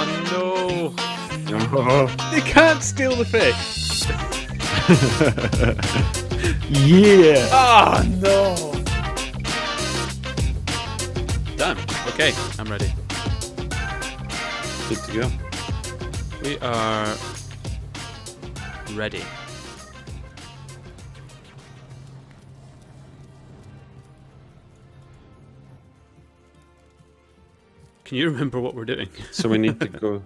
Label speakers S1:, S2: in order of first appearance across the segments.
S1: Oh no!
S2: Oh.
S1: They can't steal the fish.
S2: Yeah.
S1: Oh no! Done. Okay, I'm ready.
S2: Good to go.
S1: We are ready. Can you remember what we're doing?
S2: So we need to go.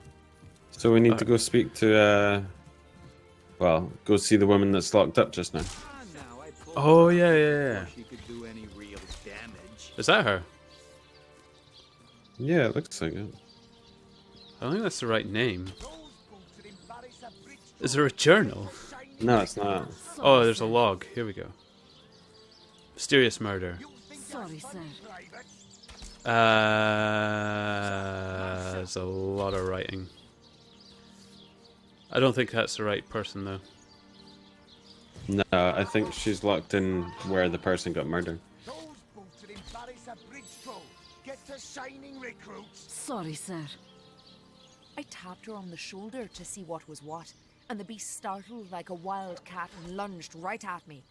S2: So we need to go speak to. Well, go see the woman that's locked up just now.
S1: Oh yeah. Is that her?
S2: Yeah, it looks like it.
S1: I don't think that's the right name. Is there a journal?
S2: No, it's not.
S1: Oh, there's a log. Here we go. Mysterious murder.
S3: Sorry, sir.
S1: There's a lot of writing. I don't think that's the right person though.
S2: No, I think she's locked in where the person got murdered.
S3: Sorry, sir.
S4: I tapped her on the shoulder to see what was what, and the beast startled like a wild cat and lunged right at me.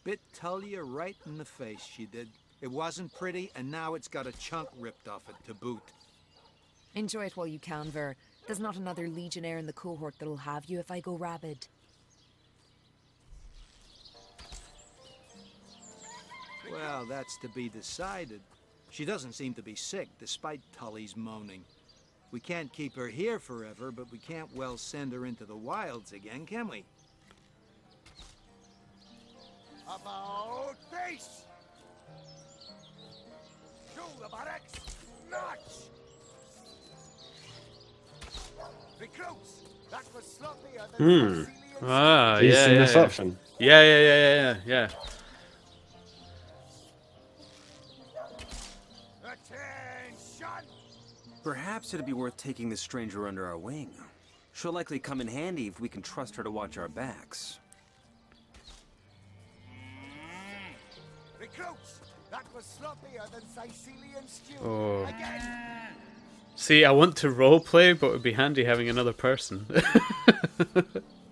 S5: Bit Tullia right in the face, she did. It wasn't pretty, and now it's got a chunk ripped off it to boot.
S4: Enjoy it while you can, Ver. There's not another legionnaire in the cohort that'll have you if I go rabid.
S5: Well, that's to be decided. She doesn't seem to be sick, despite Tully's moaning. We can't keep her here forever, but we can't well send her into the wilds again, can we?
S6: About face! To the barracks! March! Recruits! That was sloppier than Sicilian.
S1: Ah,
S2: Have you
S1: yeah,
S2: seen
S1: yeah,
S2: this
S1: yeah.
S2: option?
S1: Yeah.
S6: Attention!
S7: Perhaps it'd be worth taking this stranger under our wing. She'll likely come in handy if we can trust her to watch our backs.
S6: Recruits! That was sloppier than Sicilian stew.
S1: Oh.
S6: Again!
S1: See, I want to roleplay, but it would be handy having another person.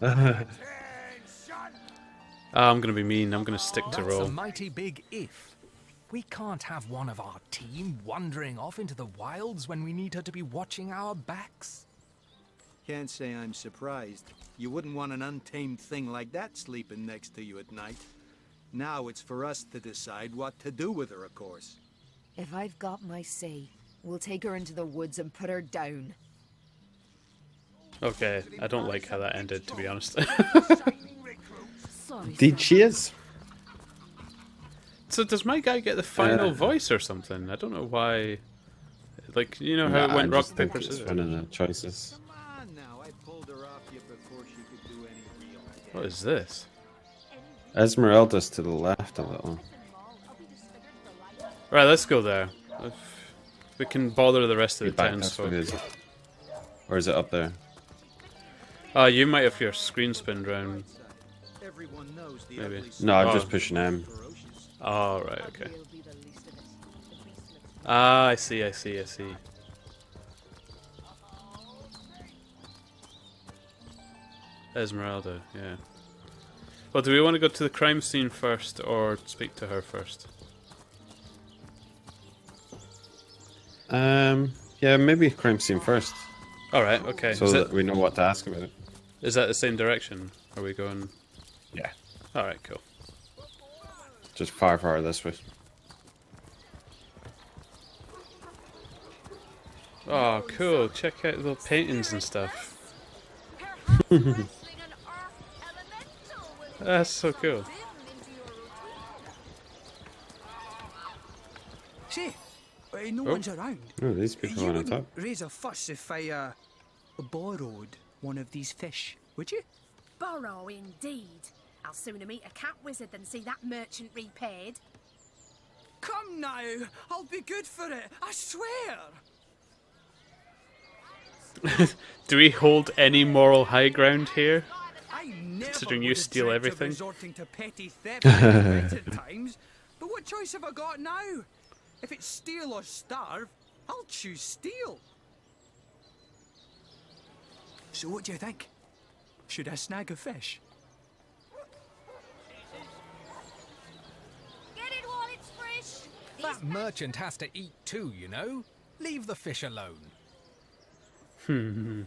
S6: Attention!
S1: I'm gonna be mean. I'm gonna stick to
S8: That's a
S1: role.
S8: mighty big if. We can't have one of our team wandering off into the wilds when we need her to be watching our backs.
S5: Can't say I'm surprised. You wouldn't want an untamed thing like that sleeping next to you at night. Now it's for us to decide what to do with her, of course.
S4: If I've got my say, we'll take her into the woods and put her down.
S1: Okay, I don't like how that ended, to be honest.
S3: Sorry,
S2: Indeed,
S3: sir.
S2: she is.
S1: So does my guy get the final voice or something? I don't know why. Like, you know how it
S2: Nah,
S1: went
S2: I
S1: rock,
S2: just think
S1: paper,
S2: it's
S1: scissors?
S2: one of the choices.
S5: Come on now, I pulled her off you before she could do any real damage.
S1: What is this?
S2: Esmeralda's to the left a little.
S1: Right, let's go there. If we can bother the rest of the
S2: Back,
S1: townsfolk.
S2: what is it? Or is it up there?
S1: Oh, you might have your screen spin round.
S5: Everyone knows the
S1: Maybe.
S5: ugly
S2: No, I'm
S1: Oh.
S2: just pushing M.
S5: ferocious.
S1: Oh, right, okay. Ah, I see. Esmeralda, yeah. Well, do we want to go to the crime scene first, or speak to her first?
S2: Yeah, maybe crime scene first,
S1: Alright, okay.
S2: so that we know what to ask about it.
S1: Is that the same direction? Are we going...
S2: Yeah.
S1: Alright, cool.
S2: Just far this way.
S1: Oh, cool. Check out the paintings and stuff. That's so cool.
S9: Say, no
S1: Oh.
S9: one's around.
S2: Oh, these people
S9: You
S2: on the
S9: wouldn't
S2: top.
S9: raise a fuss if I borrowed one of these fish, would you?
S10: Borrow indeed. I'll sooner meet a cat wizard than see that merchant repaid.
S9: Come now, I'll be good for it, I swear.
S1: Do we hold any moral high ground here?
S9: I never
S1: Considering you
S9: would have
S1: steal
S9: dreamt of
S1: everything.
S9: resorting to petty theft at times, but what choice have I got now? If it's steal or starve, I'll choose steal. So what do you think? Should I snag a fish?
S10: Get it while it's fresh.
S8: That merchant has to eat too, you know. Leave the fish alone.
S6: Made a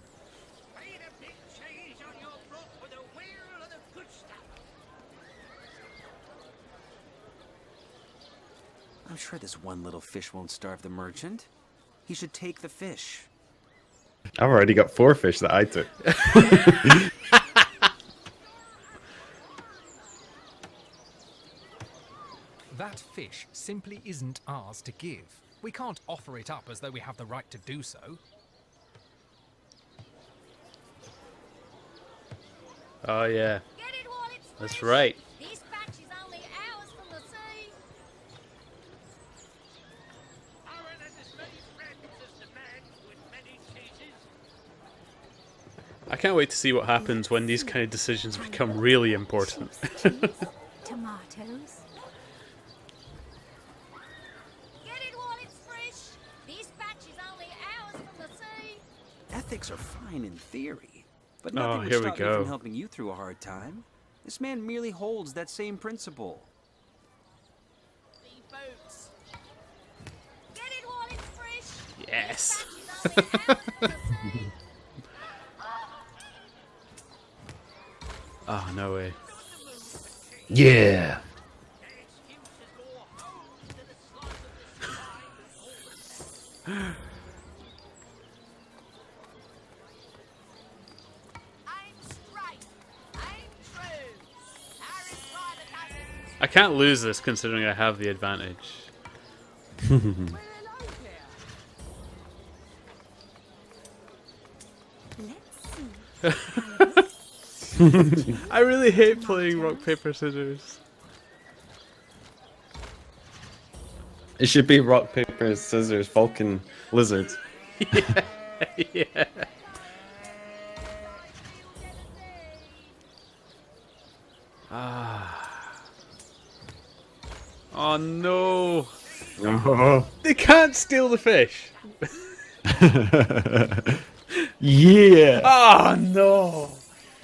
S6: big change on your book with a wheel of the good stuff.
S7: I'm sure this one little fish won't starve the merchant. He should take the fish.
S2: I've already got 4 fish that I took.
S8: That fish simply isn't ours to give. We can't offer it up as though we have the right to do so.
S1: Oh yeah,
S10: Get it while it's
S1: that's
S10: fresh.
S1: right.
S10: This batch is only hours from the sea.
S6: Aren't as many friends as the man with many cheeses.
S1: I can't wait to see what happens when these kind of decisions become really important.
S3: Tomatoes.
S10: Get it while it's fresh. This batch is only hours from the sea.
S7: Ethics are fine in theory, but
S1: Oh,
S7: nothing would
S1: here we
S7: stop me
S1: go.
S7: from helping you through a hard time. This man merely holds that same principle.
S10: The boots. Get it while it's fresh.
S1: Yes.
S10: This batch is only hours from the sea.
S1: Oh, no way.
S2: Yeah.
S10: I'm straight. I'm true. Harry's private cousins.
S1: I can't lose this considering I have the advantage.
S10: Well, hello there.
S3: Let's see.
S1: I really hate playing rock, paper, scissors.
S2: It should be rock, paper, scissors, Vulcan, lizard.
S1: Yeah. Ah. Oh no!
S2: Oh.
S1: They can't steal the fish.
S2: Yeah.
S1: Oh no!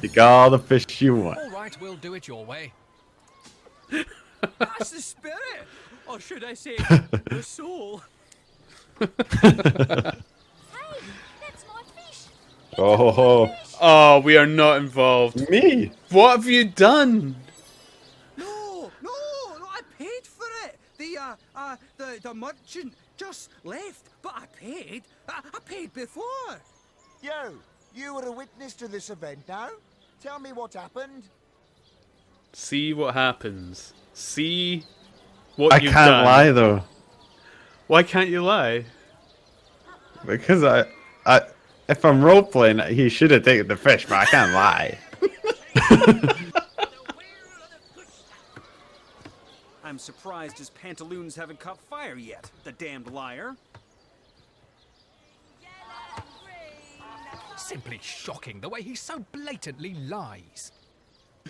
S2: Take all the fish you want.
S8: All right, we'll do it your way.
S9: That's the spirit! Or should I say, the soul?
S10: Hey, that's my fish.
S2: Oh,
S1: Oh, we are not involved.
S2: me.
S1: What have you done?
S9: No, I paid for it. The merchant just left, but I paid. I paid before.
S6: You were a witness to this event now? Tell me what happened.
S1: See what happens. See what
S2: I
S1: you've
S2: can't
S1: done.
S2: lie though,
S1: Why can't you lie?
S2: because if I'm role playing, he should have taken the fish, but I can't lie.
S7: I'm surprised his pantaloons haven't caught fire yet, the damned liar.
S8: Simply shocking the way he so blatantly lies.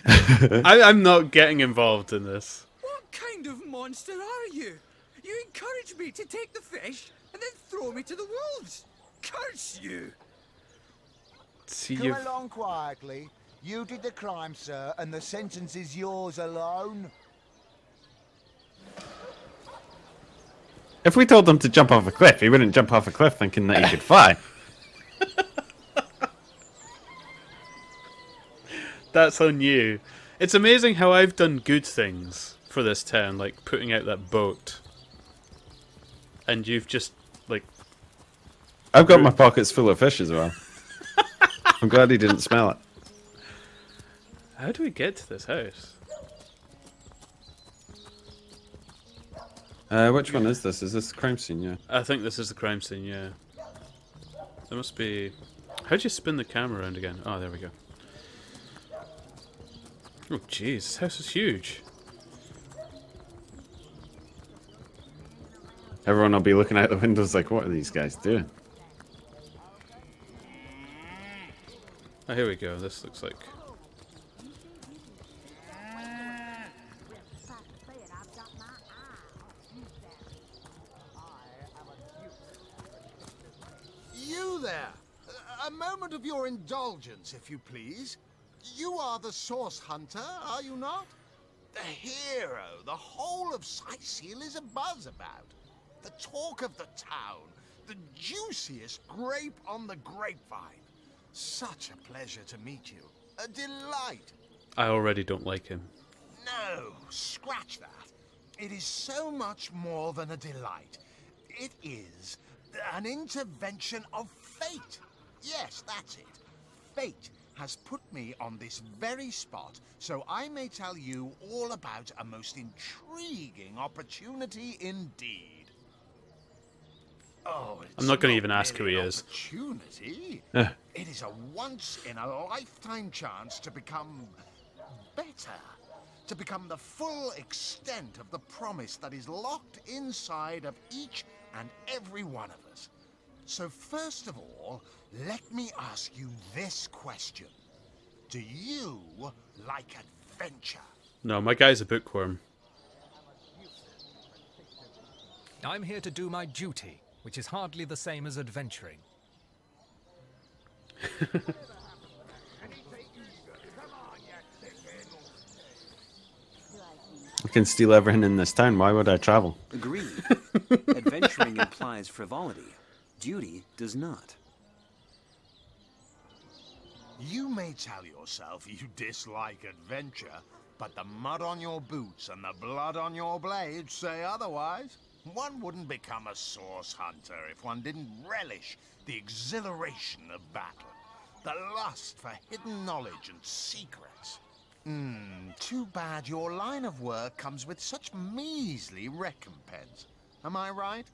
S1: I'm not getting involved in this.
S9: What kind of monster are you? You encourage me to take the fish and then throw me to the wolves. Curse you!
S1: See,
S6: Come
S1: you've...
S6: along quietly. You did the crime, sir, and the sentence is yours alone.
S2: If we told him to jump off a cliff, he wouldn't jump off a cliff thinking that he could fly.
S1: That's on you. It's amazing how I've done good things for this town, like putting out that boat. And you've just, like...
S2: I've got my pockets full of fish as well. I'm glad he didn't smell it.
S1: How do we get to this house?
S2: Which one is this? Is this the crime scene? Yeah.
S1: I think this is the crime scene, yeah. There must be... How'd you spin the camera around again? Oh, there we go. Oh, jeez, this house is huge.
S2: Everyone will be looking out the windows like, what are these guys doing?
S1: Oh, here we go. This looks like...
S6: You there!
S11: A moment of your indulgence, if you please. You are the source hunter, are you not? The hero the whole of Sightseal is abuzz about. The talk of the town. The juiciest grape on the grapevine. Such a pleasure to meet you. A delight.
S1: I already don't like him.
S11: No, scratch that. It is so much more than a delight. It is an intervention of fate. Yes, that's it. Fate has put me on this very spot, so I may tell you all about a most intriguing opportunity indeed. Oh,
S1: I'm not going to even ask who he is.
S11: Opportunity? It is a once-in-a-lifetime chance to become better. To become the full extent of the promise that is locked inside of each and every one of us. So first of all, let me ask you this question. Do you like adventure?
S1: No, my guy's a bookworm.
S8: I'm here to do my duty, which is hardly the same as adventuring.
S2: I can steal everything in this town. Why would I travel?
S7: Agreed. Adventuring implies frivolity. Duty does not.
S11: You may tell yourself you dislike adventure, but the mud on your boots and the blood on your blades say otherwise. One wouldn't become a source hunter if one didn't relish the exhilaration of battle, the lust for hidden knowledge and secrets. Too bad your line of work comes with such measly recompense. Am I right?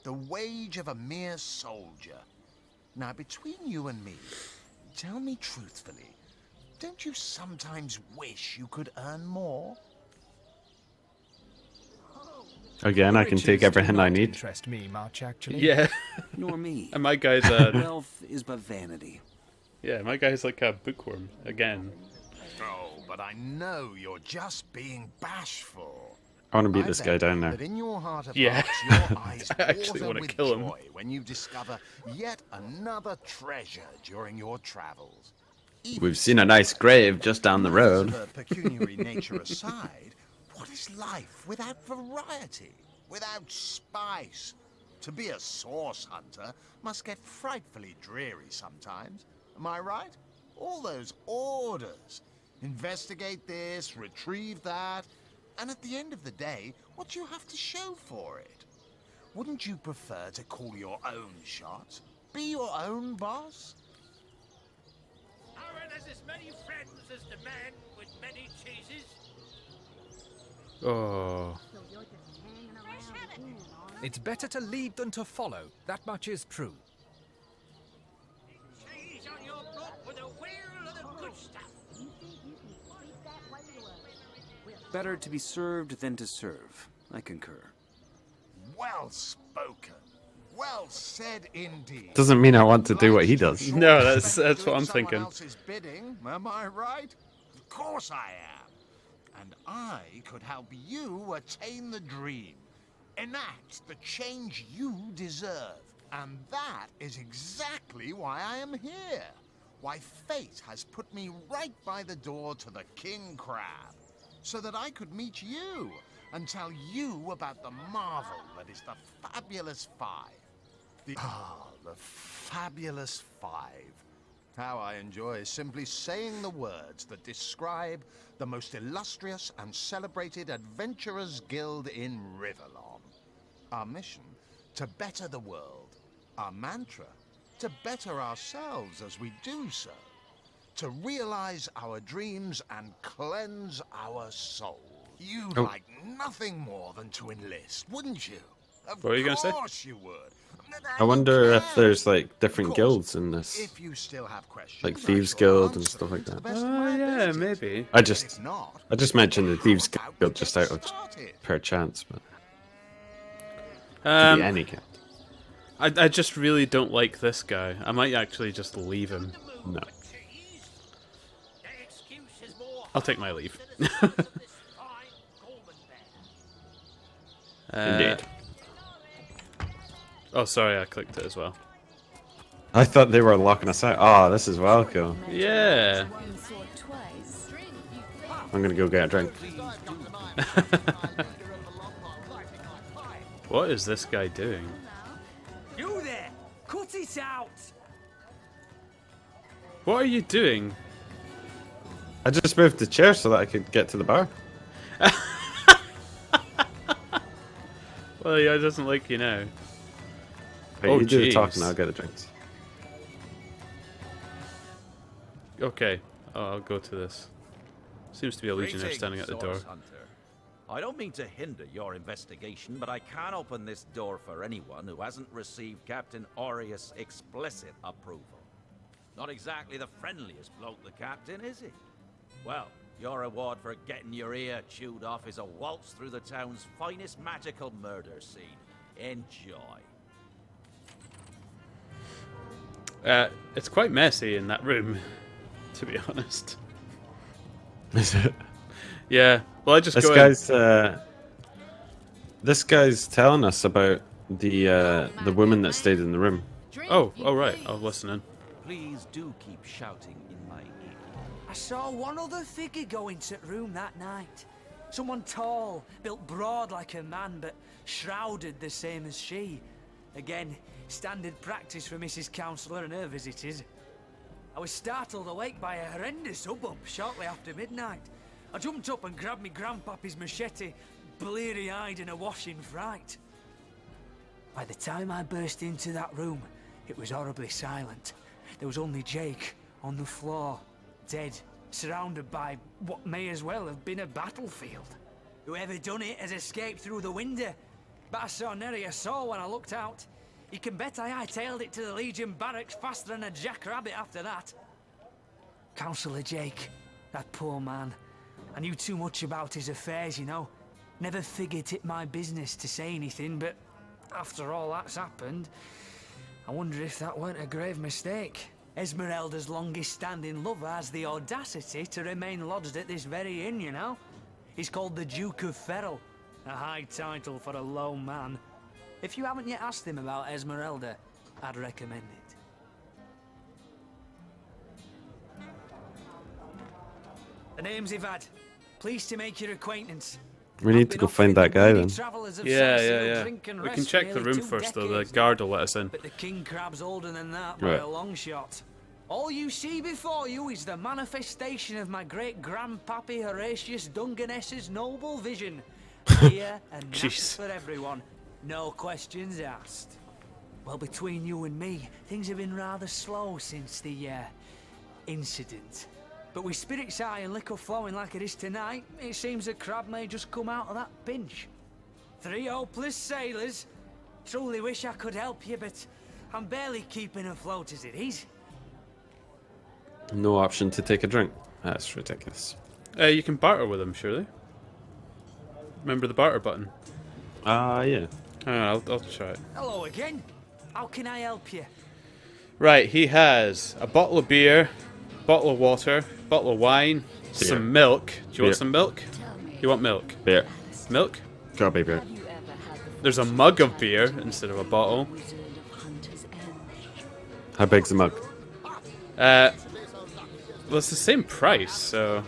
S11: The wage of a mere soldier. Now, between you and me, tell me truthfully, don't you sometimes wish you could earn more?
S2: Again, I can take everything I need.
S8: Interest me much, actually.
S1: Yeah.
S7: Nor me.
S1: And my guy's
S7: Wealth is but vanity.
S1: yeah, my guy's like a bookworm again.
S11: Oh, but I know you're just being bashful.
S2: I want to beat this guy down now.
S11: That in your heart of
S1: Yeah.
S11: hearts, your eyes
S1: I actually
S11: water
S1: wanna
S11: with
S1: kill him.
S11: joy when you discover yet another treasure during your travels.
S2: We've seen a nice grave just down the road.
S11: Matters of a pecuniary nature aside, what is life without variety, without spice? To be a source hunter must get frightfully dreary sometimes. Am I right? All those orders. Investigate this, retrieve that. And at the end of the day, what do you have to show for it? Wouldn't you prefer to call your own shots? Be your own boss?
S6: Aaron has as many friends as the man with many cheeses.
S1: Oh.
S8: It's better to lead than to follow. That much is true.
S6: Cheese on your block with a wheel of the good stuff.
S7: Better to be served than to serve. I concur.
S11: Well spoken. Well said indeed.
S2: Doesn't mean I want to do what he does.
S1: No, that's what I'm thinking.
S11: Someone else's bidding, am I right? Of course I am. And I could help you attain the dream. Enact the change you deserve. And that is exactly why I am here. Why fate has put me right by the door to the King Crab. So that I could meet you and tell you about the marvel that is the Fabulous Five. The Fabulous Five. How I enjoy simply saying the words that describe the most illustrious and celebrated adventurers' guild in Riverlon. Our mission, to better the world. Our mantra, to better ourselves as we do so. To realize our dreams and cleanse our souls. You'd like nothing more than to enlist, wouldn't you? Of
S1: What were you gonna say?
S11: course you would.
S2: I wonder if there's like different guilds in this,
S11: If you still have questions,
S2: like
S11: I
S2: Thieves
S11: shall
S2: Guild and
S11: answer
S2: stuff
S11: them
S2: like
S11: to the
S2: that.
S11: best of my
S1: Yeah,
S11: abilities.
S1: maybe.
S2: I
S11: If
S2: just
S11: not,
S2: mentioned the Thieves Guild just out of
S11: started.
S2: per chance, but could be
S1: Um,
S2: any guild.
S1: I just really don't like this guy. I might actually just leave him.
S2: No.
S6: Cheese. That excuse is more
S1: I'll take my leave.
S6: than the size of this fine Golden Bear.
S2: Indeed.
S1: Oh, sorry, I clicked it as well.
S2: I thought they were locking us out. Oh, this is well cool.
S1: Yeah.
S2: I'm gonna go get a drink.
S1: What is this guy doing?
S9: You there! Cut it out!
S1: What are you doing?
S2: I just moved the chair so that I could get to the bar.
S1: Well, he doesn't like you now.
S2: Right, you do the talking, I'll get the drinks.
S1: Okay, I'll go to this. Seems to be a legionnaire standing at the door.
S12: Source Hunter. I don't mean to hinder your investigation, but I can't open this door for anyone who hasn't received Captain Aureus' explicit approval. Not exactly the friendliest bloke, the captain, is he? Well, your reward for getting your ear chewed off is a waltz through the town's finest magical murder scene. Enjoy.
S1: It's quite messy in that room, to be honest.
S2: Is it?
S1: Yeah. Well, I just
S2: this
S1: go
S2: guy's this guy's telling us about the woman that stayed in the room.
S1: Oh, right. I'll listen in.
S12: Please do keep shouting in my ear.
S9: I saw one other figure go into the room that night. Someone tall, built broad like a man, but shrouded the same as she. Again, standard practice for Mrs. Counselor and her visitors. I was startled awake by a horrendous hubbub shortly after midnight. I jumped up and grabbed me grandpappy's machete, bleary-eyed and awash in fright. By the time I burst into that room, it was horribly silent. There was only Jake on the floor, dead, surrounded by what may as well have been a battlefield. Whoever done it has escaped through the window, but I saw nary a soul when I looked out. You can bet I hightailed it to the Legion barracks faster than a jackrabbit after that. Councillor Jake, that poor man. I knew too much about his affairs, you know. Never figured it my business to say anything, but after all that's happened, I wonder if that weren't a grave mistake. Esmeralda's longest-standing lover has the audacity to remain lodged at this very inn, you know. He's called the Duke of Ferrell, a high title for a low man. If you haven't yet asked him about Esmeralda, I'd recommend it. The name's Ivad. Pleased to make your acquaintance.
S2: We need to go find that guy then.
S1: Yeah. We can check the room first, though. The guard will let us in.
S9: But the king crab's older than that by a long shot. All you see before you is the manifestation of my great-grandpappy Horatius Dungeness's noble vision. Here and that's for everyone. No questions asked. Well, between you and me, things have been rather slow since the, incident. But with spirits high and liquor flowing like it is tonight, it seems the crab may just come out of that pinch. 3 hopeless sailors. Truly wish I could help you, but I'm barely keeping afloat as it is.
S2: No option to take a drink. That's ridiculous.
S1: You can barter with him, surely. Remember the barter button?
S2: Yeah.
S1: I'll try it.
S9: Hello again. How can I help you?
S1: Right, he has a bottle of beer, bottle of water, bottle of wine, some milk. Do you want some milk? You want milk?
S2: Beer.
S1: Milk?
S2: Gotta be beer.
S1: There's a mug of beer instead of a bottle.
S2: How big's the mug?
S1: Well, it's the same price, so...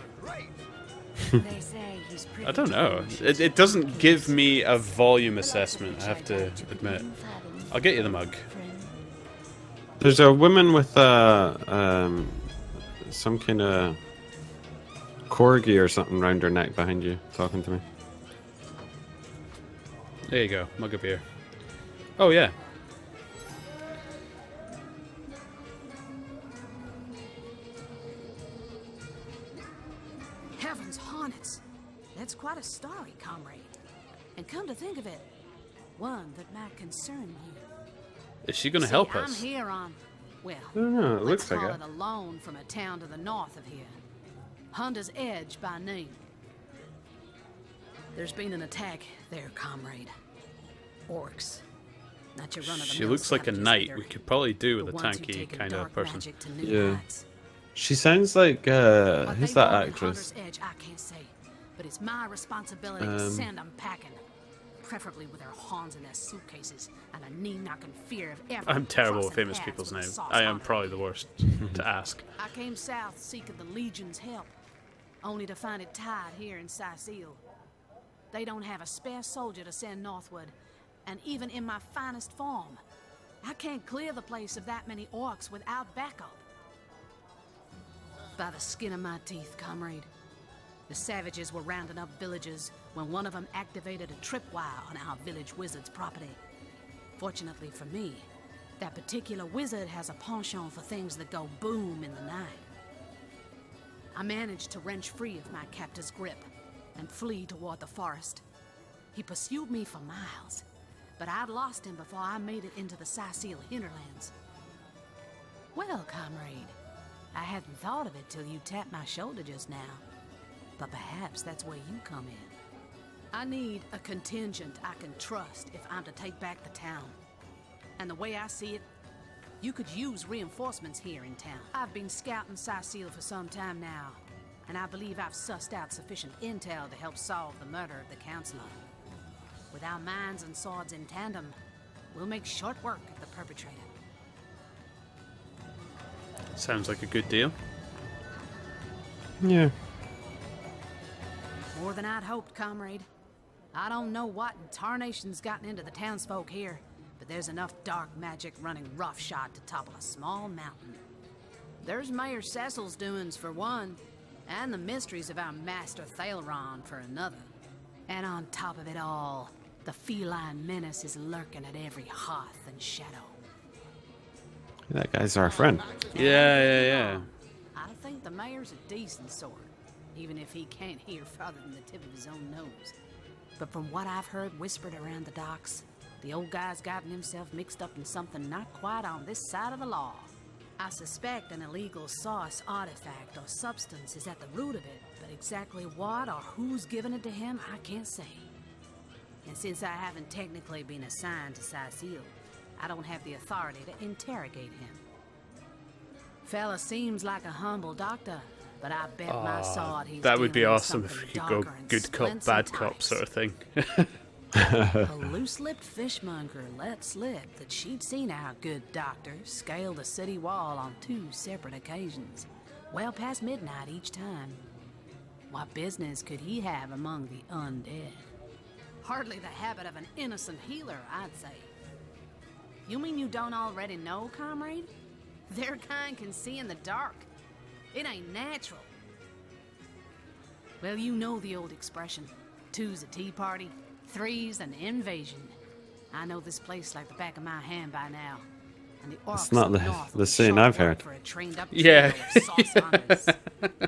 S1: I don't know. It doesn't give me a volume assessment, I have to admit. I'll get you the mug.
S2: There's a woman with some kind of corgi or something round her neck behind you, talking to me.
S1: There you go, mug of beer. Oh yeah.
S10: Heavens hornets! That's quite a story, comrade. And come to think of it, one that might concern you.
S1: Is she gonna help us?
S10: I'm here on, well,
S2: I don't know, it
S10: let's
S2: looks like
S10: call
S2: it.
S10: it a loan from a town to the north of here. Hunter's Edge by name. There's been an attack there, comrade. Orcs. Not your run-of-the-mill
S1: She looks like a
S10: savages
S1: knight.
S10: either,
S1: We could probably do with a
S10: but ones who've
S1: tanky
S10: taken
S1: kind of
S10: dark
S1: person.
S10: magic to new
S2: Yeah.
S10: heights.
S2: She sounds like
S10: What
S2: who's
S10: they
S2: that
S10: want at
S2: actress?
S10: Hunter's Edge, I can't say, but it's my responsibility to send them packing. preferably with their horns in their suitcases and a knee-knocking fear of ever
S1: I'm terrible with
S10: crossing
S1: famous
S10: paths
S1: people's
S10: with a
S1: names.
S10: sauce
S1: I am
S10: hunter.
S1: probably the worst to ask.
S10: I came south seeking the Legion's help, only to find it tied here in Sicil. They don't have a spare soldier to send northward, and even in my finest form, I can't clear the place of that many orcs without backup. By the skin of my teeth, comrade. The savages were rounding up villagers when one of them activated a tripwire on our village wizard's property. Fortunately for me, that particular wizard has a penchant for things that go boom in the night. I managed to wrench free of my captor's grip and flee toward the forest. He pursued me for miles, but I'd lost him before I made it into the Sicil hinterlands. Well, comrade, I hadn't thought of it till you tapped my shoulder just now, but perhaps that's where you come in. I need a contingent I can trust if I'm to take back the town. And the way I see it, you could use reinforcements here in town. I've been scouting Sicil for some time now, and I believe I've sussed out sufficient intel to help solve the murder of the Counselor. With our minds and swords in tandem, we'll make short work of the perpetrator.
S1: Sounds like a good deal.
S2: Yeah.
S10: More than I'd hoped, comrade. I don't know what in tarnation's gotten into the townsfolk here, but there's enough dark magic running roughshod to topple a small mountain. There's Mayor Cecil's doings for one, and the mysteries of our master Thaleron for another. And on top of it all, the feline menace is lurking at every hearth and shadow.
S2: That guy's our friend.
S1: Yeah.
S10: I think the mayor's a decent sort, even if he can't hear farther than the tip of his own nose. But from what I've heard whispered around the docks, the old guy's gotten himself mixed up in something not quite on this side of the law. I suspect an illegal source, artifact, or substance is at the root of it, but exactly what or who's given it to him, I can't say. And since I haven't technically been assigned to Sicil, I don't have the authority to interrogate him. Fella seems like a humble doctor, but I bet my sword he's
S1: That would be
S10: dealing with
S1: awesome if
S10: something
S1: we could go
S10: darker and
S1: good cop,
S10: splints
S1: bad
S10: and
S1: cop
S10: types.
S1: sort of thing.
S10: A loose-lipped fishmonger let slip that she'd seen our good doctor scale the city wall on 2 separate occasions, well past midnight each time. What business could he have among the undead? Hardly the habit of an innocent healer, I'd say. You mean you don't already know, comrade? Their kind can see in the dark. It ain't natural. Well, you know the old expression. 2's a tea party, 3's an invasion. I know this place like the back of my hand by now. And the orcs
S2: It's not
S10: up
S2: the
S10: north
S2: the saying I've heard.
S10: for a trained-up
S1: Yeah.
S10: trio of sauce hunters.
S13: Ever had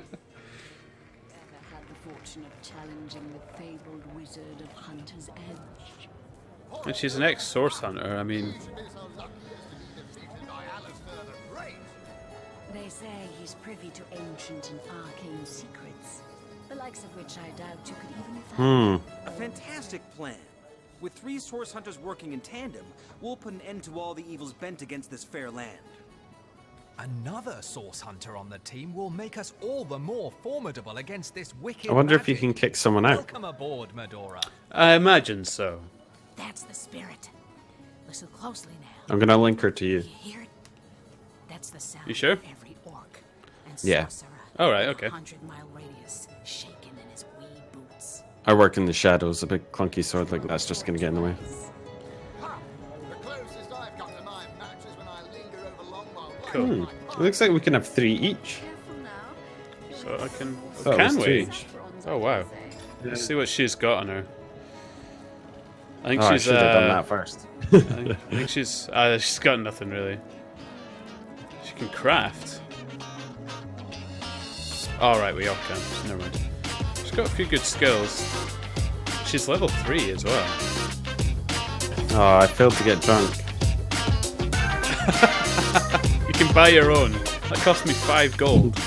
S13: the fortune of challenging the fabled wizard of Hunter's Edge?
S1: And she's an ex-source hunter. I mean,
S13: They say he's privy to ancient and arcane secrets, the likes of which I doubt you could even fathom.
S7: A fantastic plan. With 3 source hunters working in tandem, we'll put an end to all the evils bent against this fair land.
S8: Another source hunter on the team will make us all the more formidable against this wicked
S2: I wonder if you
S8: magic.
S2: can kick someone out.
S8: Welcome aboard, Medora.
S1: I imagine so.
S10: That's the spirit. Listen closely now.
S2: I'm gonna link her to you.
S10: You hear it? That's the sound
S1: You sure?
S10: of every orc and
S2: Yeah.
S10: sorcerer
S1: All right,
S10: in a
S1: okay.
S10: 100-mile radius shaking in his wee boots.
S2: I work in the shadows. A big clunky sword like that's just gonna get in the way.
S11: The closest I've got to my match is when I linger over Longmont.
S1: Cool.
S2: It looks like we can have 3 each.
S1: So I can.
S2: That was
S1: Can
S2: 2
S1: we?
S2: each.
S1: Oh wow. Let's see what she's got on her. I think
S2: Oh, I
S1: she's.
S2: should have done that first.
S1: I think she's. She's got nothing really. She can craft. All right, we all can. Never mind. She's got a few good skills. She's level 3 as well.
S2: Oh, I failed to get drunk.
S1: You can buy your own. That cost me 5 gold.